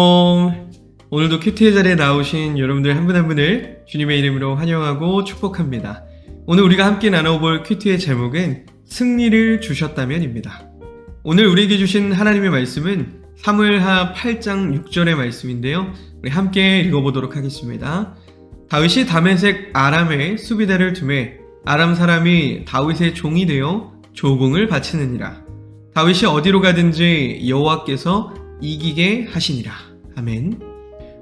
샬롬. 오늘도 큐티의 자리에 나오신 여러분들 한 분 한 분을 주님의 이름으로 환영하고 축복합니다. 오늘 우리가 함께 나눠볼 큐티의 제목은 승리를 주셨다면입니다. 오늘 우리에게 주신 하나님의 말씀은 사무엘하 8장 6절의 말씀인데요. 우리 함께 읽어보도록 하겠습니다. 다윗이 다메섹 아람에 수비대를 두매 아람 사람이 다윗의 종이 되어 조공을 바치느니라. 다윗이 어디로 가든지 여호와께서 이기게 하시니라. 아멘.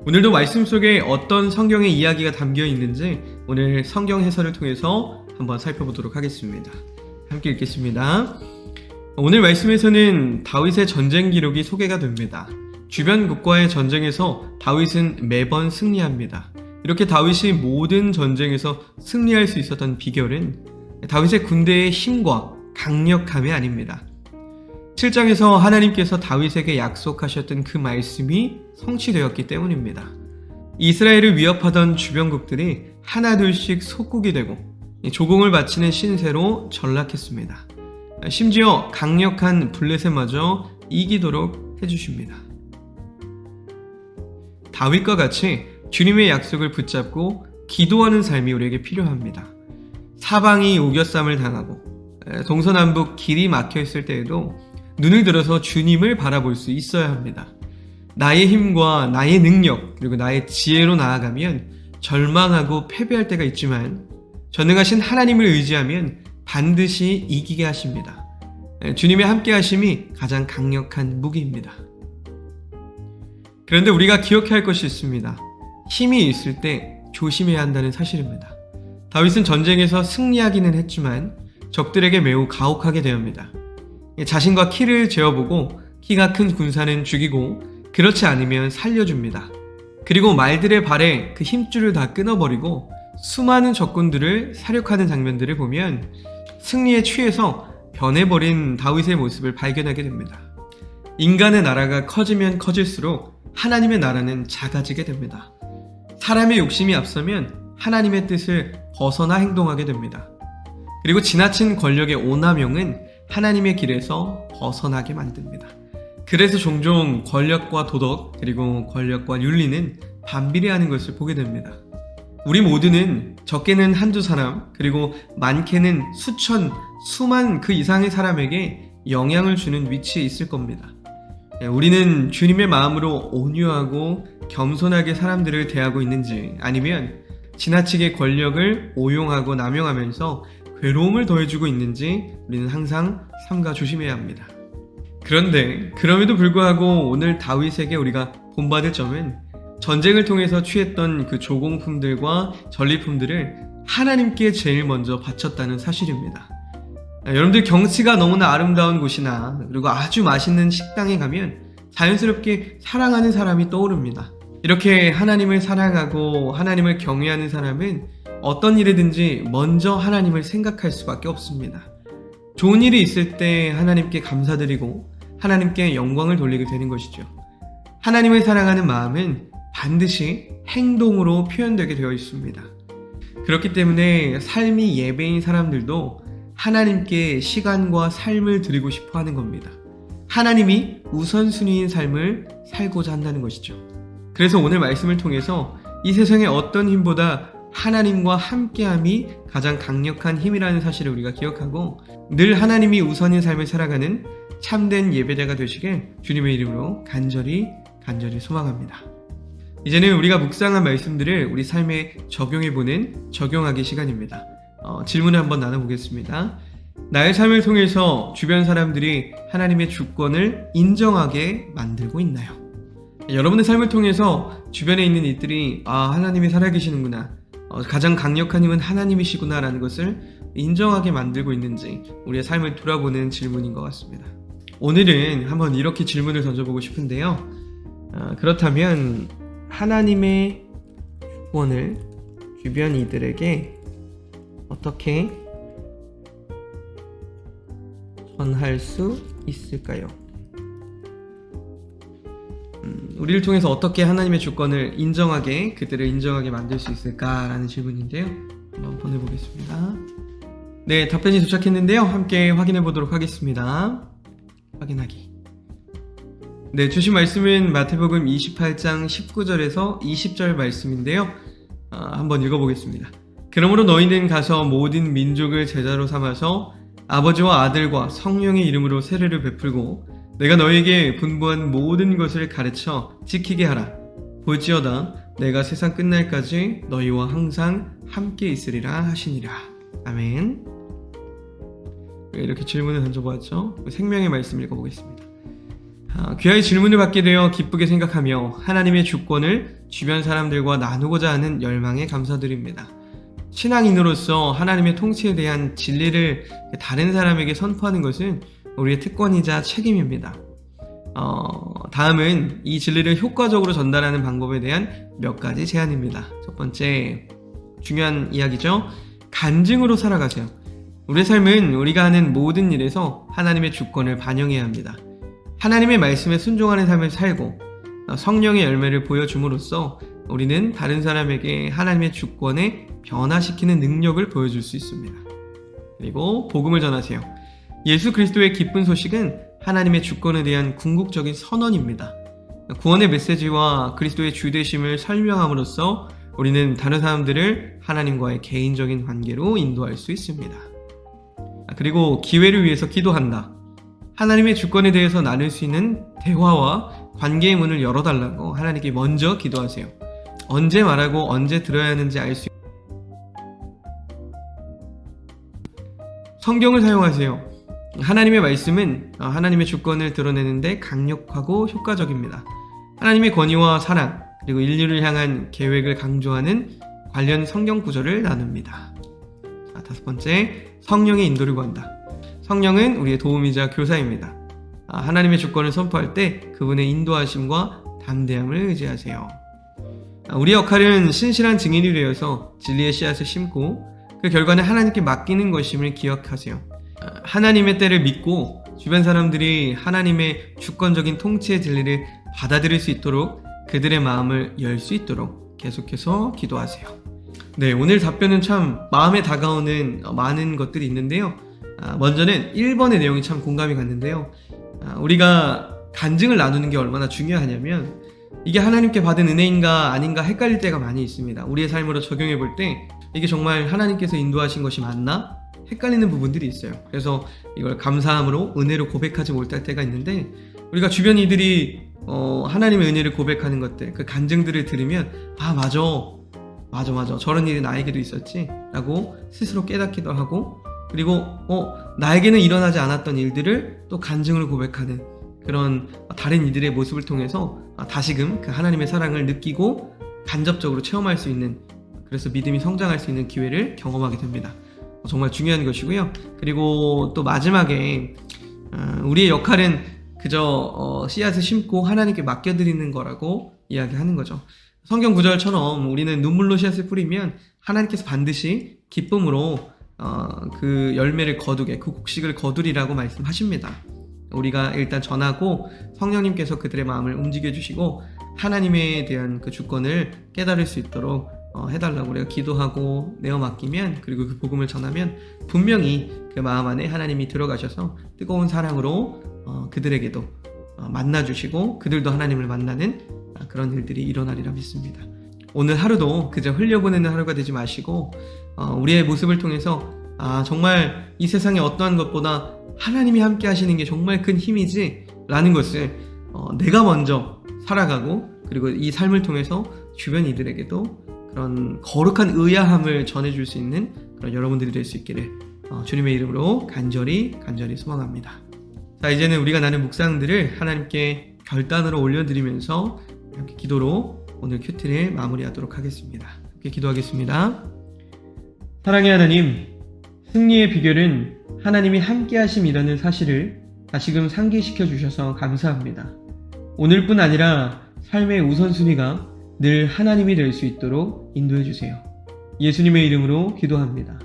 오늘도 말씀 속에 어떤 성경의 이야기가 담겨 있는지 오늘 성경 해설을 통해서 한번 살펴보도록 하겠습니다. 함께 읽겠습니다. 오늘 말씀에서는 다윗의 전쟁 기록이 소개가 됩니다. 주변 국가의 전쟁에서 다윗은 매번 승리합니다. 이렇게 다윗이 모든 전쟁에서 승리할 수 있었던 비결은 다윗의 군대의 힘과 강력함이 아닙니다. 7장에서 하나님께서 다윗에게 약속하셨던 그 말씀이 성취되었기 때문입니다. 이스라엘을 위협하던 주변국들이 하나둘씩 속국이 되고 조공을 바치는 신세로 전락했습니다. 심지어 강력한 블레셋마저 이기도록 해주십니다. 다윗과 같이 주님의 약속을 붙잡고 기도하는 삶이 우리에게 필요합니다. 사방이 우겨쌈을 당하고 동서남북 길이 막혀있을 때에도 눈을 들어서 주님을 바라볼 수 있어야 합니다. 나의 힘과 나의 능력 그리고 나의 지혜로 나아가면 절망하고 패배할 때가 있지만 전능하신 하나님을 의지하면 반드시 이기게 하십니다. 주님의 함께 하심이 가장 강력한 무기입니다. 그런데 우리가 기억해야 할 것이 있습니다. 힘이 있을 때 조심해야 한다는 사실입니다. 다윗은 전쟁에서 승리하기는 했지만 적들에게 매우 가혹하게 되옵니다. 자신과 키를 재어보고 키가 큰 군사는 죽이고 그렇지 않으면 살려줍니다. 그리고 말들의 발에 그 힘줄을 다 끊어버리고 수많은 적군들을 사륙하는 장면들을 보면 승리에 취해서 변해버린 다윗의 모습을 발견하게 됩니다. 인간의 나라가 커지면 커질수록 하나님의 나라는 작아지게 됩니다. 사람의 욕심이 앞서면 하나님의 뜻을 벗어나 행동하게 됩니다. 그리고 지나친 권력의 오남용은 하나님의 길에서 벗어나게 만듭니다. 그래서 종종 권력과 도덕 그리고 권력과 윤리는 반비례하는 것을 보게 됩니다. 우리 모두는 적게는 한두 사람 그리고 많게는 수천, 수만 그 이상의 사람에게 영향을 주는 위치에 있을 겁니다. 우리는 주님의 마음으로 온유하고 겸손하게 사람들을 대하고 있는지 아니면 지나치게 권력을 오용하고 남용하면서 괴로움을 더해주고 있는지 우리는 항상 삼가 조심해야 합니다. 그런데 그럼에도 불구하고 오늘 다윗에게 우리가 본받을 점은 전쟁을 통해서 취했던 그 조공품들과 전리품들을 하나님께 제일 먼저 바쳤다는 사실입니다. 여러분들 경치가 너무나 아름다운 곳이나 그리고 아주 맛있는 식당에 가면 자연스럽게 사랑하는 사람이 떠오릅니다. 이렇게 하나님을 사랑하고 하나님을 경외하는 사람은 어떤 일이든지 먼저 하나님을 생각할 수밖에 없습니다. 좋은 일이 있을 때 하나님께 감사드리고 하나님께 영광을 돌리게 되는 것이죠. 하나님을 사랑하는 마음은 반드시 행동으로 표현되게 되어 있습니다. 그렇기 때문에 삶이 예배인 사람들도 하나님께 시간과 삶을 드리고 싶어 하는 겁니다. 하나님이 우선순위인 삶을 살고자 한다는 것이죠. 그래서 오늘 말씀을 통해서 이 세상의 어떤 힘보다 하나님과 함께함이 가장 강력한 힘이라는 사실을 우리가 기억하고 늘 하나님이 우선인 삶을 살아가는 참된 예배자가 되시길 주님의 이름으로 간절히 소망합니다. 이제는 우리가 묵상한 말씀들을 우리 삶에 적용해보는 적용하기 시간입니다. 질문을 한번 나눠보겠습니다. 나의 삶을 통해서 주변 사람들이 하나님의 주권을 인정하게 만들고 있나요? 여러분의 삶을 통해서 주변에 있는 이들이 하나님이 살아계시는구나, 가장 강력한 힘은 하나님이시구나 라는 것을 인정하게 만들고 있는지 우리의 삶을 돌아보는 질문인 것 같습니다. 오늘은 한번 이렇게 질문을 던져보고 싶은데요. 그렇다면 하나님의 주권을 주변 이들에게 어떻게 전할 수 있을까요? 우리를 통해서 어떻게 하나님의 주권을 그들을 인정하게 만들 수 있을까라는 질문인데요. 한번 보내보겠습니다. 네, 답변이 도착했는데요. 함께 확인해 보도록 하겠습니다. 확인하기. 네, 주신 말씀은 마태복음 28장 19절에서 20절 말씀인데요. 한번 읽어보겠습니다. 그러므로 너희는 가서 모든 민족을 제자로 삼아서 아버지와 아들과 성령의 이름으로 세례를 베풀고 내가 너희에게 분부한 모든 것을 가르쳐 지키게 하라. 볼지어다 내가 세상 끝날까지 너희와 항상 함께 있으리라 하시니라. 아멘. 이렇게 질문을 던져보았죠. 생명의 말씀 읽어보겠습니다. 귀하의 질문을 받게 되어 기쁘게 생각하며 하나님의 주권을 주변 사람들과 나누고자 하는 열망에 감사드립니다. 신앙인으로서 하나님의 통치에 대한 진리를 다른 사람에게 선포하는 것은 우리의 특권이자 책임입니다. 다음은 이 진리를 효과적으로 전달하는 방법에 대한 몇 가지 제안입니다. 첫 번째, 중요한 이야기죠. 간증으로 살아가세요. 우리의 삶은 우리가 하는 모든 일에서 하나님의 주권을 반영해야 합니다. 하나님의 말씀에 순종하는 삶을 살고 성령의 열매를 보여줌으로써 우리는 다른 사람에게 하나님의 주권에 변화시키는 능력을 보여줄 수 있습니다. 그리고 복음을 전하세요. 예수 그리스도의 기쁜 소식은 하나님의 주권에 대한 궁극적인 선언입니다. 구원의 메시지와 그리스도의 주되심을 설명함으로써 우리는 다른 사람들을 하나님과의 개인적인 관계로 인도할 수 있습니다. 그리고 기회를 위해서 기도한다. 하나님의 주권에 대해서 나눌 수 있는 대화와 관계의 문을 열어달라고 하나님께 먼저 기도하세요. 언제 말하고 언제 들어야 하는지 알 수 성경을 사용하세요. 하나님의 말씀은 하나님의 주권을 드러내는데 강력하고 효과적입니다. 하나님의 권위와 사랑 그리고 인류를 향한 계획을 강조하는 관련 성경 구절을 나눕니다. 다섯 번째, 성령의 인도를 구한다. 성령은 우리의 도움이자 교사입니다. 하나님의 주권을 선포할 때 그분의 인도하심과 담대함을 의지하세요. 우리 역할은 신실한 증인이 되어서 진리의 씨앗을 심고 그 결과는 하나님께 맡기는 것임을 기억하세요. 하나님의 때를 믿고 주변 사람들이 하나님의 주권적인 통치의 진리를 받아들일 수 있도록 그들의 마음을 열 수 있도록 계속해서 기도하세요. 네, 오늘 답변은 참 마음에 다가오는 많은 것들이 있는데요. 먼저는 1번의 내용이 참 공감이 갔는데요. 우리가 간증을 나누는 게 얼마나 중요하냐면 이게 하나님께 받은 은혜인가 아닌가 헷갈릴 때가 많이 있습니다. 우리의 삶으로 적용해 볼 때 이게 정말 하나님께서 인도하신 것이 맞나? 헷갈리는 부분들이 있어요. 그래서 이걸 감사함으로 은혜로 고백하지 못할 때가 있는데 우리가 주변 이들이 하나님의 은혜를 고백하는 것들, 그 간증들을 들으면 맞아 저런 일이 나에게도 있었지 라고 스스로 깨닫기도 하고 그리고 나에게는 일어나지 않았던 일들을 또 간증을 고백하는 그런 다른 이들의 모습을 통해서 다시금 그 하나님의 사랑을 느끼고 간접적으로 체험할 수 있는, 그래서 믿음이 성장할 수 있는 기회를 경험하게 됩니다. 정말 중요한 것이고요. 그리고 또 마지막에 우리의 역할은 그저 씨앗을 심고 하나님께 맡겨드리는 거라고 이야기하는 거죠. 성경 구절처럼 우리는 눈물로 씨앗을 뿌리면 하나님께서 반드시 기쁨으로 그 열매를 거두게, 그 곡식을 거두리라고 말씀하십니다. 우리가 일단 전하고 성령님께서 그들의 마음을 움직여 주시고 하나님에 대한 그 주권을 깨달을 수 있도록 해달라고 우리가 기도하고 내어 맡기면, 그리고 그 복음을 전하면 분명히 그 마음 안에 하나님이 들어가셔서 뜨거운 사랑으로 그들에게도 만나주시고 그들도 하나님을 만나는 그런 일들이 일어나리라 믿습니다. 오늘 하루도 그저 흘려보내는 하루가 되지 마시고 우리의 모습을 통해서 정말 이 세상의 어떠한 것보다 하나님이 함께 하시는 게 정말 큰 힘이지 라는 것을 내가 먼저 살아가고, 그리고 이 삶을 통해서 주변 이들에게도 그런 거룩한 의아함을 전해줄 수 있는 그런 여러분들이 될 수 있기를 주님의 이름으로 간절히 소망합니다. 자, 이제는 우리가 나눈 묵상들을 하나님께 결단으로 올려드리면서 이렇게 기도로 오늘 큐티를 마무리하도록 하겠습니다. 함께 기도하겠습니다. 사랑의 하나님, 승리의 비결은 하나님이 함께 하심이라는 사실을 다시금 상기시켜 주셔서 감사합니다. 오늘뿐 아니라 삶의 우선순위가 늘 하나님이 될 수 있도록 인도해 주세요. 예수님의 이름으로 기도합니다.